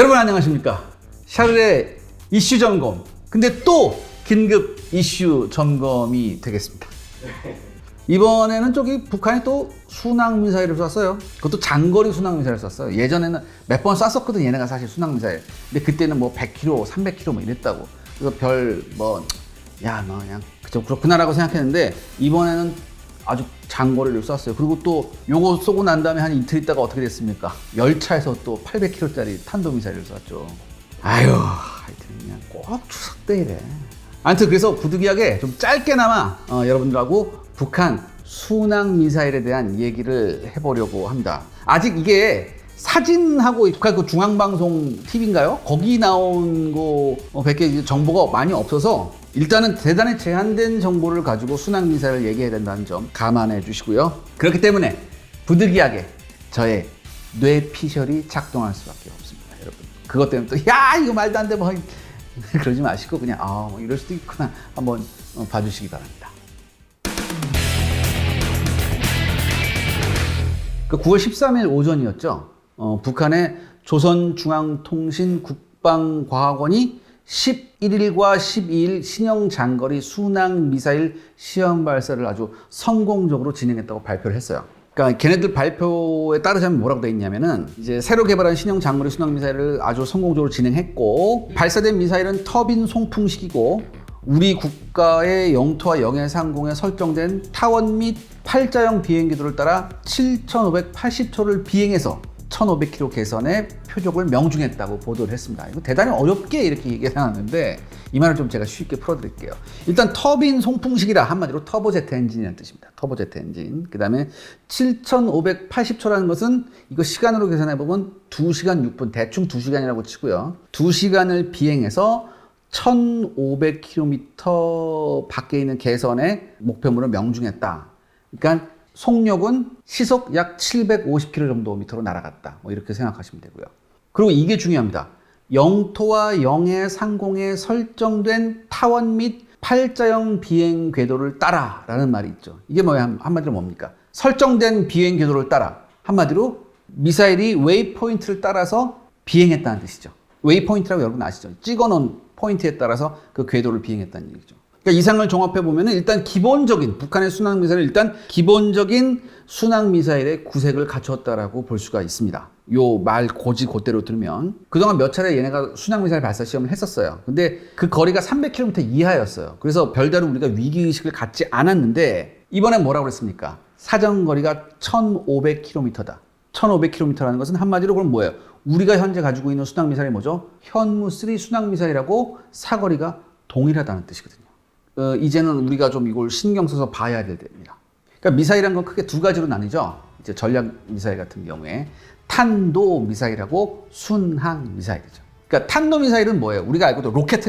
여러분 안녕하십니까? 샤를의 이슈 점검. 근데 또 긴급 이슈 점검이 되겠습니다. 이번에는 저기 북한이 또 순항미사일을 쐈어요. 그것도 장거리 순항미사일을 쐈어요. 예전에는 몇 번 쐈었거든, 얘네가 사실 순항미사일. 근데 그때는 뭐 100km, 300km 뭐 이랬다고. 그래서 너 그냥 그저 그렇구나라고 생각했는데 이번에는 아주 장거리를 쐈어요. 그리고 또 요거 쏘고 난 다음에 한 이틀 있다가 어떻게 됐습니까? 열차에서 또 800km짜리 탄도미사일을 쐈죠. 아유, 하여튼 그냥 꼭 추석 때 이래. 아무튼 그래서 부득이하게 좀 짧게나마 여러분들하고 북한 순항미사일에 대한 얘기를 해보려고 합니다. 아직 이게 사진하고 북한 그 중앙방송 TV인가요? 거기 나온 거 밖에 정보가 많이 없어서 일단은 대단히 제한된 정보를 가지고 순항미사일을 얘기해야 된다는 점 감안해 주시고요. 그렇기 때문에 부득이하게 저의 뇌피셜이 작동할 수밖에 없습니다, 여러분. 그것 때문에 또 이거 말도 안 돼 뭐 그러지 마시고 그냥 뭐 이럴 수도 있구나 한번 봐주시기 바랍니다. 그 9월 13일 오전이었죠. 북한의 조선중앙통신 국방과학원이 11일과 12일 신형 장거리 순항 미사일 시험 발사를 아주 성공적으로 진행했다고 발표를 했어요. 그러니까 걔네들 발표에 따르자면 뭐라고 돼 있냐면은 이제 새로 개발한 신형 장거리 순항 미사일을 아주 성공적으로 진행했고, 발사된 미사일은 터빈 송풍식이고 우리 국가의 영토와 영해 상공에 설정된 타원 및 팔자형 비행기도를 따라 7,580초를 비행해서 1,500km 계선의 표적을 명중했다고 보도를 했습니다. 이거 대단히 어렵게 이렇게 얘기해놨는데 이 말을 좀 제가 쉽게 풀어드릴게요. 일단 터빈 송풍식이라 한마디로 터보제트 엔진이라는 뜻입니다. 터보제트 엔진. 그 다음에 7,580초라는 것은 이거 시간으로 계산해보면 2시간 6분, 대충 2시간이라고 치고요. 2시간을 비행해서 1,500km 밖에 있는 계선의 목표물을 명중했다. 그러니까 속력은 시속 약 750km 정도 미터로 날아갔다. 뭐 이렇게 생각하시면 되고요. 그리고 이게 중요합니다. 영토와 영해 상공에 설정된 타원 및 팔자형 비행 궤도를 따라라는 말이 있죠. 이게 뭐야? 한마디로 뭡니까? 설정된 비행 궤도를 따라. 한마디로 미사일이 웨이포인트를 따라서 비행했다는 뜻이죠. 웨이포인트라고 여러분 아시죠? 찍어놓은 포인트에 따라서 그 궤도를 비행했다는 얘기죠. 그러니까 이상을 종합해보면 일단 기본적인 북한의 순항미사일은 일단 기본적인 순항미사일의 구색을 갖췄다라고 볼 수가 있습니다. 요 말 고지 그대로 들으면 그동안 몇 차례 얘네가 순항미사일 발사 시험을 했었어요. 근데 그 거리가 300km 이하였어요. 그래서 별다른 우리가 위기의식을 갖지 않았는데 이번엔 뭐라고 그랬습니까? 사정거리가 1,500km다. 1,500km라는 것은 한마디로 그럼 뭐예요? 우리가 현재 가지고 있는 순항미사일이 뭐죠? 현무3 순항미사일하고 사거리가 동일하다는 뜻이거든요. 이제는 우리가 좀 이걸 신경 써서 봐야 됩니다. 그러니까 미사일이란 건 크게 두 가지로 나뉘죠. 이제 전략 미사일 같은 경우에 탄도 미사일하고 순항 미사일이죠. 그러니까 탄도 미사일은 뭐예요? 우리가 알고도 로켓.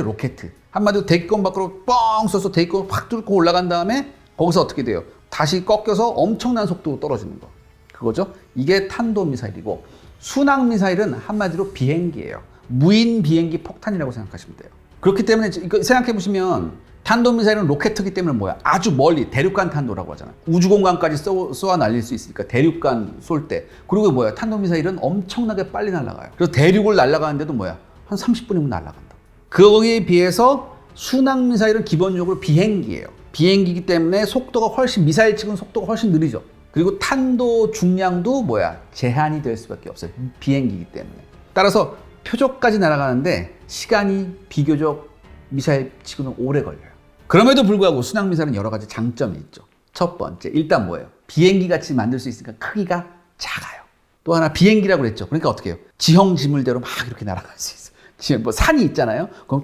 한마디로 대기권 밖으로 뻥 쏘서 대기권 확 뚫고 올라간 다음에 거기서 어떻게 돼요? 다시 꺾여서 엄청난 속도로 떨어지는 거. 그거죠. 이게 탄도 미사일이고, 순항 미사일은 한마디로 비행기예요. 무인 비행기 폭탄이라고 생각하시면 돼요. 그렇기 때문에 이거 생각해 보시면 탄도미사일은 로켓이기 때문에 뭐야? 아주 멀리 대륙간 탄도라고 하잖아요. 우주공간까지 쏘아 날릴 수 있으니까 대륙간 쏠 때. 그리고 뭐야? 탄도미사일은 엄청나게 빨리 날아가요. 그래서 대륙을 날아가는데도 뭐야? 한 30분이면 날아간다. 거기에 비해서 순항미사일은 기본적으로 비행기예요. 비행기이기 때문에 속도가 훨씬, 미사일 측은 속도가 훨씬 느리죠. 그리고 탄도 중량도 뭐야? 제한이 될 수밖에 없어요. 비행기이기 때문에. 따라서 표적까지 날아가는데 시간이 비교적 미사일 치고는 오래 걸려요. 그럼에도 불구하고 순항미사일은 여러 가지 장점이 있죠. 첫 번째, 일단 뭐예요? 비행기 같이 만들 수 있으니까 크기가 작아요. 또 하나 비행기라고 그랬죠. 그러니까 어떻게 해요? 지형 지물대로 막 이렇게 날아갈 수 있어요. 지금 뭐 산이 있잖아요. 그럼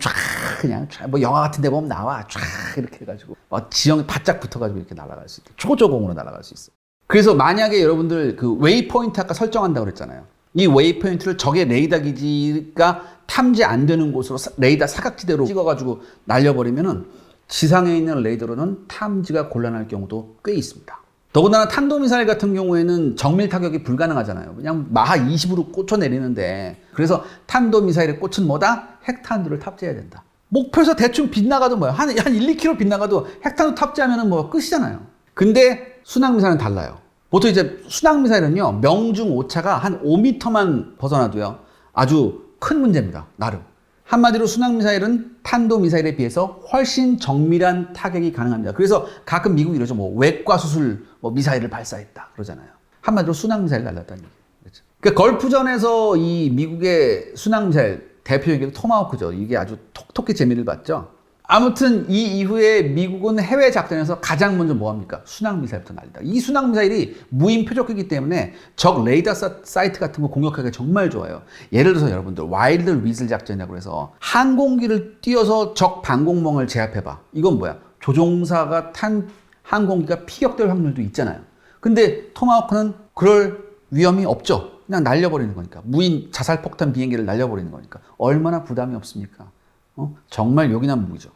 뭐 영화 같은 데 보면 나와. 이렇게 해가지고 지형이 바짝 붙어가지고 이렇게 날아갈 수 있어요. 초저공으로 날아갈 수 있어요. 그래서 만약에 여러분들 그 웨이포인트 아까 설정한다고 그랬잖아요. 이 웨이포인트를 적의 레이더 기지가 탐지 안 되는 곳으로 레이더 사각지대로 찍어가지고 날려버리면은 지상에 있는 레이더로는 탐지가 곤란할 경우도 꽤 있습니다. 더군다나 탄도미사일 같은 경우에는 정밀 타격이 불가능하잖아요. 그냥 마하 20으로 꽂혀내리는데, 그래서 탄도미사일의 꽃은 뭐다? 핵탄두를 탑재해야 된다. 목표에서 대충 빗나가도 뭐야? 한 1, 2km 빗나가도 핵탄두 탑재하면 뭐 끝이잖아요. 근데 순항미사일은 달라요. 보통 이제 순항미사일은요, 명중 오차가 한 5m만 벗어나도요, 아주 큰 문제입니다. 나름. 한마디로 순항미사일은 탄도미사일에 비해서 훨씬 정밀한 타격이 가능합니다. 그래서 가끔 미국이 이러죠. 뭐 외과 수술 미사일을 발사했다 그러잖아요. 한마디로 순항미사일 날랐다는 얘기예요. 그렇죠? 그러니까 걸프전에서 이 미국의 순항미사일 대표적인 게 토마호크죠. 이게 아주 톡톡히 재미를 봤죠. 아무튼 이 이후에 미국은 해외 작전에서 가장 먼저 뭐합니까? 순항미사일부터 날린다. 이 순항미사일이 무인 표적기이기 때문에 적 레이더 사이트 같은 거 공격하기가 정말 좋아요. 예를 들어서 여러분들 와일드 위즐 작전이라고 해서 항공기를 띄워서 적 방공망을 제압해봐. 이건 뭐야? 조종사가 탄 항공기가 피격될 확률도 있잖아요. 근데 토마호크는 그럴 위험이 없죠. 그냥 날려버리는 거니까. 무인 자살폭탄 비행기를 날려버리는 거니까. 얼마나 부담이 없습니까? 정말 요긴한 무기죠.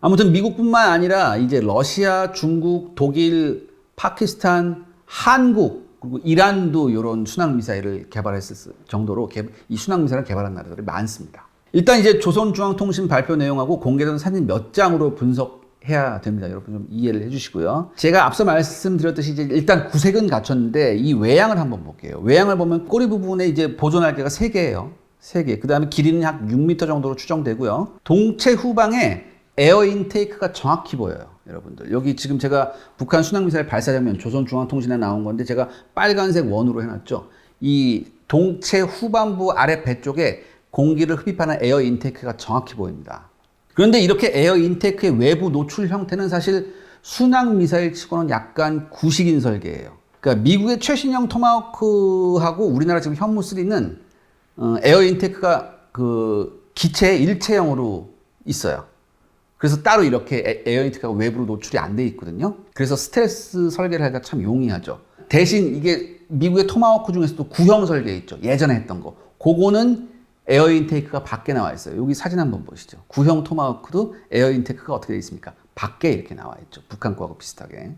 아무튼 미국뿐만 아니라 이제 러시아, 중국, 독일, 파키스탄, 한국, 그리고 이란도 이런 순항미사일을 개발했을 정도로 이 순항미사일을 개발한 나라들이 많습니다. 일단 이제 조선중앙통신 발표 내용하고 공개된 사진 몇 장으로 분석해야 됩니다. 여러분 좀 이해를 해주시고요. 제가 앞서 말씀드렸듯이 이제 일단 구색은 갖췄는데 이 외양을 한번 볼게요. 외양을 보면 꼬리 부분에 이제 보존할개가 3개예요. 3개. 그 다음에 길이는 약 6m 정도로 추정되고요. 동체 후방에 에어 인테이크가 정확히 보여요. 여러분들. 여기 지금 제가 북한 순항미사일 발사 장면 조선중앙통신에 나온 건데 제가 빨간색 원으로 해놨죠. 이 동체 후반부 아래 배 쪽에 공기를 흡입하는 에어 인테이크가 정확히 보입니다. 그런데 이렇게 에어 인테이크의 외부 노출 형태는 사실 순항미사일 치고는 약간 구식인 설계예요. 그러니까 미국의 최신형 토마호크하고 우리나라 지금 현무3는 에어 인테이크가 그 기체의 일체형으로 있어요. 그래서 따로 이렇게 에어 인테이크가 외부로 노출이 안 돼 있거든요. 그래서 스텔스 설계를 하기가 참 용이하죠. 대신 이게 미국의 토마호크 중에서도 구형 설계 있죠. 예전에 했던 거. 그거는 에어 인테이크가 밖에 나와 있어요. 여기 사진 한번 보시죠. 구형 토마호크도 에어 인테이크가 어떻게 되어 있습니까? 밖에 이렇게 나와 있죠. 북한 거하고 비슷하게.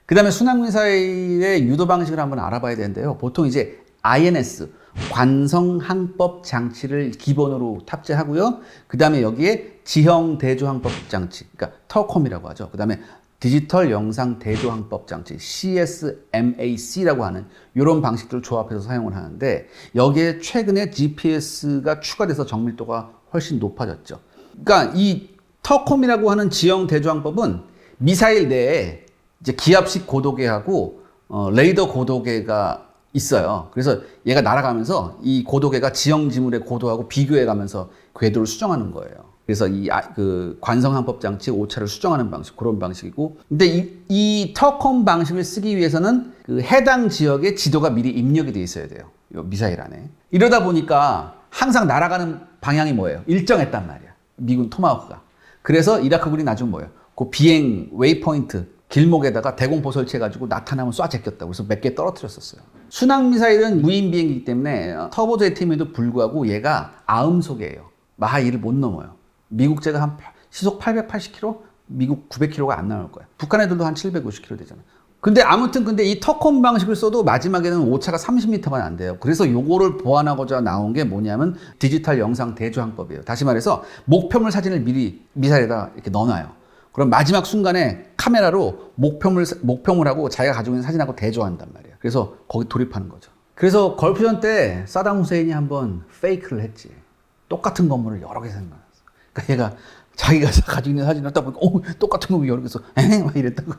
그 다음에 순항미사일의 유도 방식을 한번 알아봐야 되는데요. 보통 이제 INS 관성항법 장치를 기본으로 탑재하고요. 그 다음에 여기에 지형 대조항법 장치, 그러니까 터콤이라고 하죠. 그 다음에 디지털 영상 대조항법 장치, CSMAC라고 하는 이런 방식들을 조합해서 사용을 하는데 여기에 최근에 GPS가 추가돼서 정밀도가 훨씬 높아졌죠. 그러니까 이 터콤이라고 하는 지형 대조항법은 미사일 내에 이제 기압식 고도계하고 레이더 고도계가 있어요. 그래서 얘가 날아가면서 이 고도계가 지형 지물의 고도하고 비교해 가면서 궤도를 수정하는 거예요. 그래서 그 관성항법 장치 오차를 수정하는 방식, 그런 방식이고. 근데 이 터콤 방식을 쓰기 위해서는 그 해당 지역의 지도가 미리 입력이 돼 있어야 돼요. 이 미사일 안에. 이러다 보니까 항상 날아가는 방향이 뭐예요? 일정했단 말이야. 미군 토마호크가. 그래서 이라크군이 나중 뭐예요? 그 비행 웨이포인트, 길목에다가 대공포 설치해가지고 나타나면 쏴 제꼈다고. 그래서 몇 개 떨어뜨렸었어요. 순항미사일은 무인 비행기이기 때문에 터보제트임에도 불구하고 얘가 아음속이에요. 마하 2를 못 넘어요. 미국제가 한 시속 880km? 미국 900km가 안 나올 거야. 북한 애들도 한 750km 되잖아. 근데 이 터콤 방식을 써도 마지막에는 오차가 30m만 안 돼요. 그래서 요거를 보완하고자 나온 게 뭐냐면 디지털 영상 대조항법이에요. 다시 말해서 목표물 사진을 미리 미사일에다 이렇게 넣어놔요. 그럼 마지막 순간에 카메라로 목표물하고 자기가 가지고 있는 사진하고 대조한단 말이에요. 그래서 거기 돌입하는 거죠. 그래서 걸프전 때 사담 후세인이 한번 페이크를 했지. 똑같은 건물을 여러 개 생각났어. 그러니까 얘가 자기가 가지고 있는 사진을 딱 보니까 똑같은 건물 여러 개 있어. 막 이랬다고.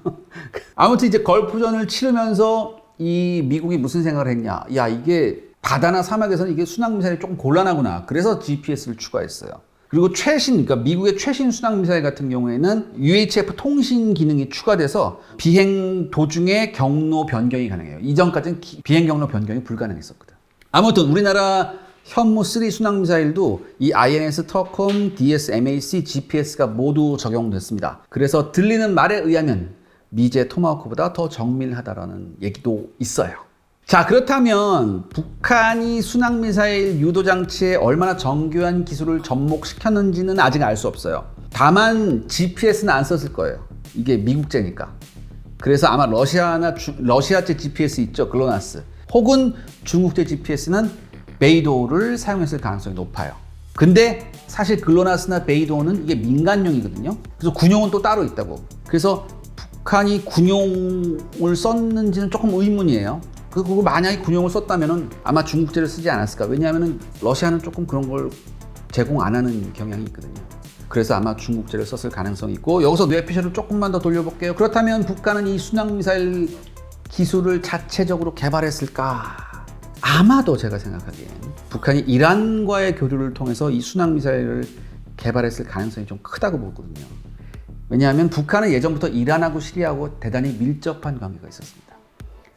아무튼 이제 걸프전을 치르면서 이 미국이 무슨 생각을 했냐. 야, 이게 바다나 사막에서는 이게 순항미사일이 조금 곤란하구나. 그래서 GPS를 추가했어요. 그리고 그러니까 미국의 최신 순항미사일 같은 경우에는 UHF 통신 기능이 추가돼서 비행 도중에 경로 변경이 가능해요. 이전까지는 비행 경로 변경이 불가능했었거든. 아무튼 우리나라 현무3 순항미사일도 이 INS, 터콤, DSMAC, GPS가 모두 적용됐습니다. 그래서 들리는 말에 의하면 미제 토마호크보다 더 정밀하다라는 얘기도 있어요. 자, 그렇다면 북한이 순항미사일 유도장치에 얼마나 정교한 기술을 접목시켰는지는 아직 알 수 없어요. 다만 GPS는 안 썼을 거예요. 이게 미국제니까. 그래서 아마 러시아제 GPS 있죠, 글로나스. 혹은 중국제 GPS는 베이도를 사용했을 가능성이 높아요. 근데 사실 글로나스나 베이도는 이게 민간용이거든요. 그래서 군용은 또 따로 있다고. 그래서 북한이 군용을 썼는지는 조금 의문이에요. 그거 만약에 군용을 썼다면은 아마 중국제를 쓰지 않았을까. 왜냐하면은 러시아는 조금 그런 걸 제공 안 하는 경향이 있거든요. 그래서 아마 중국제를 썼을 가능성이 있고, 여기서 뇌피셜을 조금만 더 돌려볼게요. 그렇다면 북한은 이 순항미사일 기술을 자체적으로 개발했을까? 아마도 제가 생각하기엔 북한이 이란과의 교류를 통해서 이 순항미사일을 개발했을 가능성이 좀 크다고 보거든요. 왜냐하면 북한은 예전부터 이란하고 시리아하고 대단히 밀접한 관계가 있었습니다.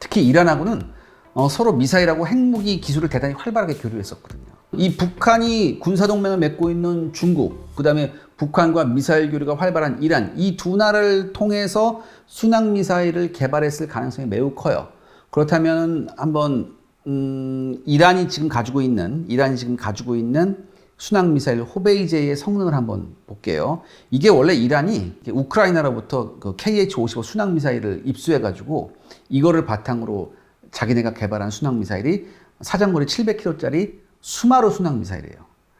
특히 이란하고는 서로 미사일하고 핵무기 기술을 대단히 활발하게 교류했었거든요. 이 북한이 군사동맹을 맺고 있는 중국, 그 다음에 북한과 미사일 교류가 활발한 이란, 이 두 나라를 통해서 순항미사일을 개발했을 가능성이 매우 커요. 그렇다면 한번 이란이 지금 가지고 있는 순항미사일 호베이제의 성능을 한번 볼게요. 이게 원래 이란이 우크라이나로부터 그 KH-55 순항미사일을 입수해가지고 이거를 바탕으로 자기네가 개발한 순항미사일이 사정거리 700km짜리 수마루 순항미사일이에요.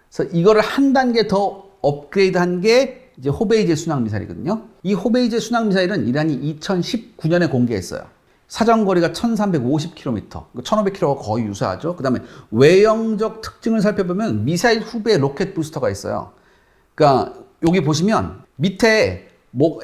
그래서 이거를 한 단계 더 업그레이드한 게 이제 호베이제 순항미사일이거든요. 이 호베이제 순항미사일은 이란이 2019년에 공개했어요. 사정거리가 1350km, 1500km가 거의 유사하죠. 그 다음에 외형적 특징을 살펴보면 미사일 후배 로켓 부스터가 있어요. 그러니까 여기 보시면 밑에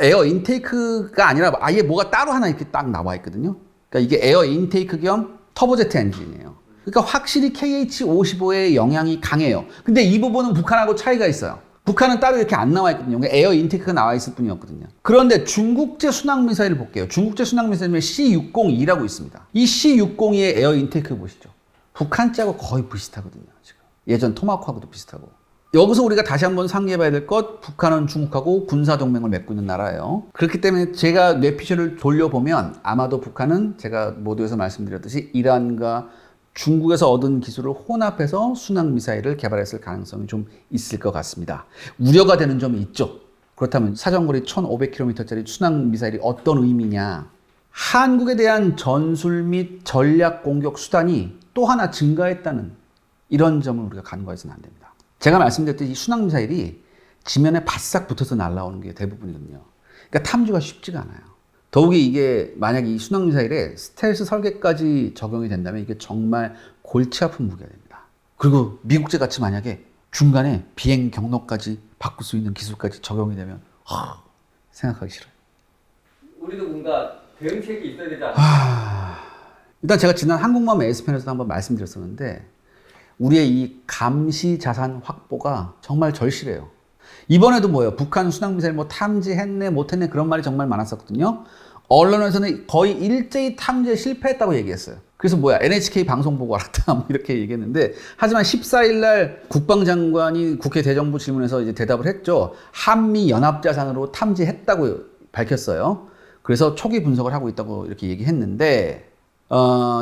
에어 인테이크가 아니라 아예 뭐가 따로 하나 이렇게 딱 나와 있거든요. 그러니까 이게 에어 인테이크 겸 터보제트 엔진이에요. 그러니까 확실히 KH-55의 영향이 강해요. 근데 이 부분은 북한하고 차이가 있어요. 북한은 따로 이렇게 안 나와 있거든요. 에어 인테이크가 나와 있을 뿐이었거든요. 그런데 중국제 순항미사일을 볼게요. 중국제 순항미사일은 C-602라고 있습니다. 이 C-602의 에어 인테이크 보시죠. 북한제하고 거의 비슷하거든요. 지금. 예전 토마호크하고도 비슷하고. 여기서 우리가 다시 한번 상기해봐야 될 것, 북한은 중국하고 군사동맹을 맺고 있는 나라예요. 그렇기 때문에 제가 뇌피셜을 돌려보면 아마도 북한은 제가 모두에서 말씀드렸듯이 이란과 중국에서 얻은 기술을 혼합해서 순항미사일을 개발했을 가능성이 좀 있을 것 같습니다. 우려가 되는 점이 있죠. 그렇다면 사정거리 1500km짜리 순항미사일이 어떤 의미냐. 한국에 대한 전술 및 전략 공격 수단이 또 하나 증가했다는 이런 점을 우리가 간과해서는 안 됩니다. 제가 말씀드렸듯이 이 순항미사일이 지면에 바싹 붙어서 날아오는 게 대부분이거든요. 그러니까 탐지가 쉽지가 않아요. 더욱이 이게 만약에 이 순항미사일에 스텔스 설계까지 적용이 된다면 이게 정말 골치 아픈 무기가 됩니다. 그리고 미국제 같이 만약에 중간에 비행 경로까지 바꿀 수 있는 기술까지 적용이 되면 생각하기 싫어요. 우리도 뭔가 대응책이 있어야 되지 않을까? 일단 제가 지난 한국맘 에이스편에서도 한번 말씀드렸었는데 우리의 이 감시 자산 확보가 정말 절실해요. 이번에도 뭐예요? 북한 순항미사일 뭐 탐지했네 못했네 그런 말이 정말 많았었거든요. 언론에서는 거의 일제히 탐지에 실패했다고 얘기했어요. 그래서 뭐야 NHK 방송 보고 알았다 뭐 이렇게 얘기했는데, 하지만 14일 날 국방장관이 국회 대정부 질문에서 이제 대답을 했죠. 한미 연합자산으로 탐지했다고 밝혔어요. 그래서 초기 분석을 하고 있다고 이렇게 얘기했는데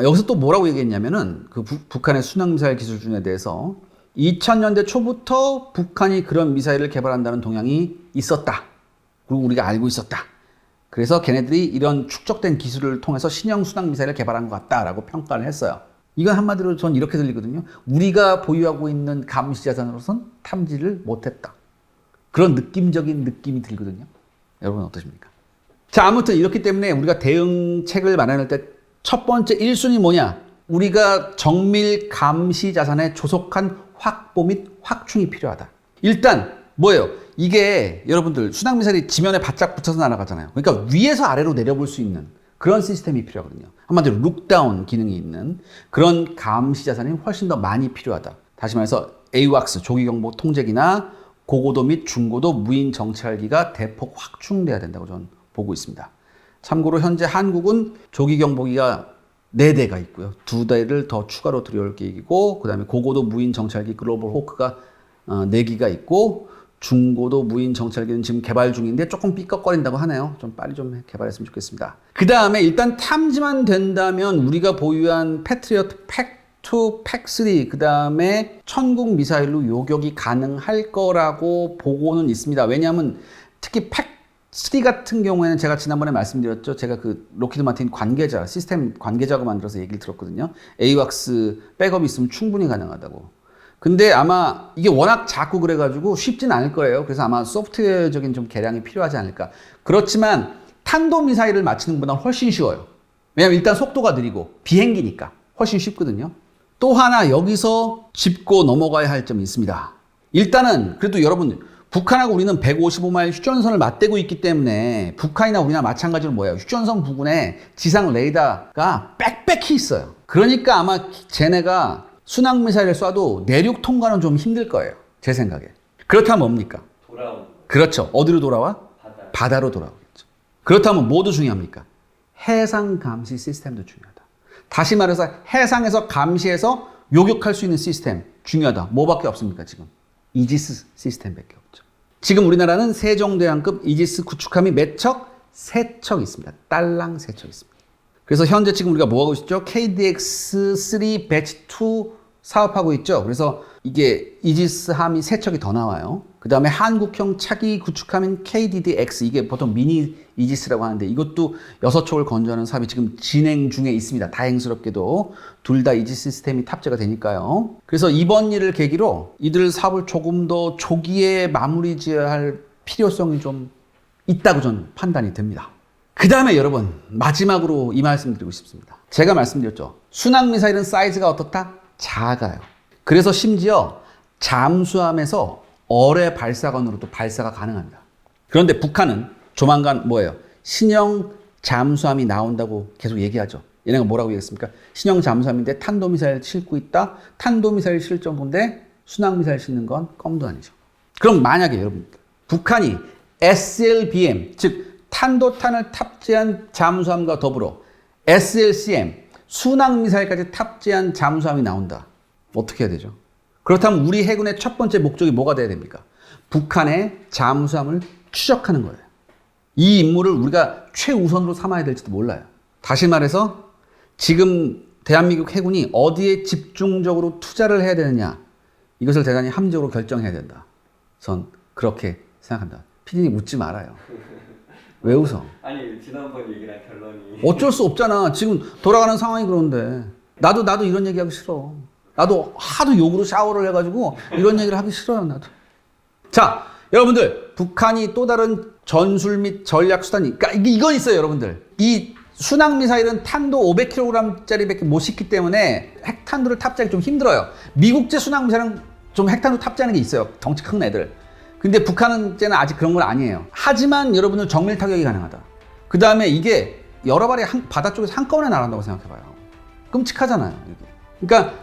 여기서 또 뭐라고 얘기했냐면은 그 북한의 순항미사일 기술준에 대해서 2000년대 초부터 북한이 그런 미사일을 개발한다는 동향이 있었다. 그리고 우리가 알고 있었다. 그래서 걔네들이 이런 축적된 기술을 통해서 신형 순항미사일을 개발한 것 같다라고 평가를 했어요. 이건 한마디로 전 이렇게 들리거든요. 우리가 보유하고 있는 감시자산으로선 탐지를 못했다. 그런 느낌적인 느낌이 들거든요. 여러분 어떠십니까? 자, 아무튼 이렇기 때문에 우리가 대응책을 마련할 때 첫 번째 1순위 뭐냐? 우리가 정밀 감시 자산의 조속한 확보 및 확충이 필요하다. 일단 뭐예요? 이게 여러분들 순항미사일이 지면에 바짝 붙어서 날아가잖아요. 그러니까 위에서 아래로 내려볼 수 있는 그런 시스템이 필요하거든요. 한마디로 룩다운 기능이 있는 그런 감시 자산이 훨씬 더 많이 필요하다. 다시 말해서 AWACS 조기경보 통제기나 고고도 및 중고도 무인 정찰기가 대폭 확충돼야 된다고 저는 보고 있습니다. 참고로 현재 한국은 조기경보기가 4대가 있고요. 2대를 더 추가로 들여올 계획이고, 그 다음에 고고도 무인 정찰기 글로벌 호크가 4기가 있고, 중고도 무인 정찰기는 지금 개발 중인데 조금 삐걱거린다고 하네요. 좀 빨리 좀 개발했으면 좋겠습니다. 그 다음에 일단 탐지만 된다면 우리가 보유한 패트리어트 팩2, 팩3, 그 다음에 천국 미사일로 요격이 가능할 거라고 보고는 있습니다. 왜냐하면 특히 팩3 같은 경우에는 제가 지난번에 말씀드렸죠. 제가 그 로키드 마틴 관계자, 시스템 관계자가 만들어서 얘기를 들었거든요. AWACS 백업이 있으면 충분히 가능하다고. 근데 아마 이게 워낙 작고 그래가지고 쉽진 않을 거예요. 그래서 아마 소프트웨어적인 좀 개량이 필요하지 않을까. 그렇지만 탄도미사일을 맞추는 것보다 훨씬 쉬워요. 왜냐면 일단 속도가 느리고 비행기니까 훨씬 쉽거든요. 또 하나 여기서 짚고 넘어가야 할 점이 있습니다. 일단은 그래도 여러분 북한하고 우리는 155마일 휴전선을 맞대고 있기 때문에 북한이나 우리나 마찬가지로 뭐예요? 휴전선 부근에 지상 레이더가 빽빽히 있어요. 그러니까 아마 쟤네가 순항미사일을 쏴도 내륙 통과는 좀 힘들 거예요. 제 생각에. 그렇다면 뭡니까? 돌아오는 그렇죠. 어디로 돌아와? 바다. 바다로 돌아오겠죠. 그렇다면 뭐도 중요합니까? 해상 감시 시스템도 중요하다. 다시 말해서 해상에서 감시해서 요격할 수 있는 시스템 중요하다. 뭐밖에 없습니까 지금? 이지스 시스템밖에 없죠. 지금 우리나라는 세종대왕급 이지스 구축함이 몇 척? 3척 있습니다. 딸랑 3척 있습니다. 그래서 현재 지금 우리가 뭐 하고 있죠? KDX-3 배치 2 사업하고 있죠. 그래서 이게 이지스 함이 3척이 더 나와요. 그 다음에 한국형 차기 구축함인 KDDX, 이게 보통 미니 이지스라고 하는데 이것도 6척을 건조하는 사업이 지금 진행 중에 있습니다. 다행스럽게도 둘 다 이지스 시스템이 탑재가 되니까요. 그래서 이번 일을 계기로 이들 사업을 조금 더 조기에 마무리 지어야 할 필요성이 좀 있다고 저는 판단이 됩니다. 그 다음에 여러분 마지막으로 이 말씀 드리고 싶습니다. 제가 말씀드렸죠. 순항미사일은 사이즈가 어떻다? 작아요. 그래서 심지어 잠수함에서 어뢰 발사관으로도 발사가 가능합니다. 그런데 북한은 조만간 뭐예요? 신형 잠수함이 나온다고 계속 얘기하죠. 얘네가 뭐라고 얘기했습니까? 신형 잠수함인데 탄도미사일 싣고 있다. 탄도미사일 실 정도인데 순항미사일 싣는 건 껌도 아니죠. 그럼 만약에 여러분 북한이 SLBM 즉 탄도탄을 탑재한 잠수함과 더불어 SLCM 순항미사일까지 탑재한 잠수함이 나온다. 어떻게 해야 되죠? 그렇다면 우리 해군의 첫 번째 목적이 뭐가 돼야 됩니까? 북한의 잠수함을 추적하는 거예요. 이 임무를 우리가 최우선으로 삼아야 될지도 몰라요. 다시 말해서 지금 대한민국 해군이 어디에 집중적으로 투자를 해야 되느냐, 이것을 대단히 합리적으로 결정해야 된다. 전 그렇게 생각합니다. 피디님 웃지 말아요. 왜 웃어? 아니 지난번 얘기랑 결론이 어쩔 수 없잖아. 지금 돌아가는 상황이 그런데. 나도 이런 얘기하기 싫어. 나도 하도 욕으로 샤워를 해가지고 이런 얘기를 하기 싫어요. 나도. 자, 여러분들 북한이 또 다른 전술 및 전략 수단이, 그러니까 이건 있어요. 여러분들. 이 순항미사일은 탄도 500kg짜리밖에 못 싣기 때문에 핵탄두를 탑재하기 좀 힘들어요. 미국제 순항미사일은 좀 핵탄두 탑재하는 게 있어요. 덩치 큰 애들. 근데 북한은 아직 그런 건 아니에요. 하지만 여러분들 정밀 타격이 가능하다. 그 다음에 이게 여러 발이 바다 쪽에서 한꺼번에 날아간다고 생각해봐요. 끔찍하잖아요. 이게. 그러니까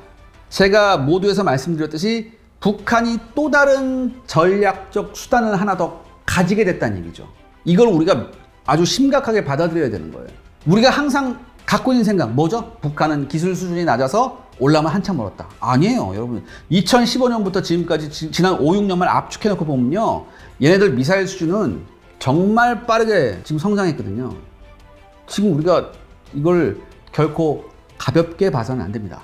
제가 모두에서 말씀드렸듯이 북한이 또 다른 전략적 수단을 하나 더 가지게 됐다는 얘기죠. 이걸 우리가 아주 심각하게 받아들여야 되는 거예요. 우리가 항상 갖고 있는 생각 뭐죠? 북한은 기술 수준이 낮아서 올라면 한참 멀었다. 아니에요, 여러분. 2015년부터 지금까지 지난 5, 6년만 압축해놓고 보면요, 얘네들 미사일 수준은 정말 빠르게 지금 성장했거든요. 지금 우리가 이걸 결코 가볍게 봐서는 안 됩니다.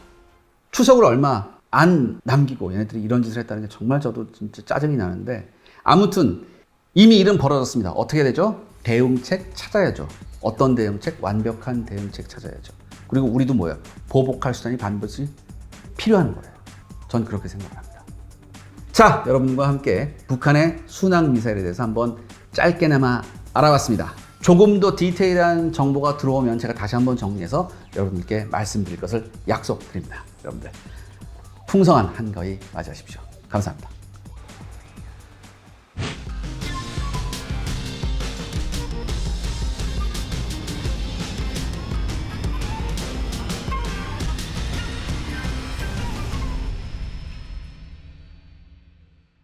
추석을 얼마 안 남기고 얘네들이 이런 짓을 했다는 게 정말 저도 진짜 짜증이 나는데, 아무튼 이미 일은 벌어졌습니다. 어떻게 되죠? 대응책 찾아야죠. 어떤 대응책? 완벽한 대응책 찾아야죠. 그리고 우리도 뭐예요? 보복할 수단이 반드시 필요한 거예요. 전 그렇게 생각합니다. 자, 여러분과 함께 북한의 순항미사일에 대해서 한번 짧게나마 알아봤습니다. 조금 더 디테일한 정보가 들어오면 제가 다시 한번 정리해서 여러분들께 말씀드릴 것을 약속드립니다. 여러분들 풍성한 한가위 맞이하십시오. 감사합니다.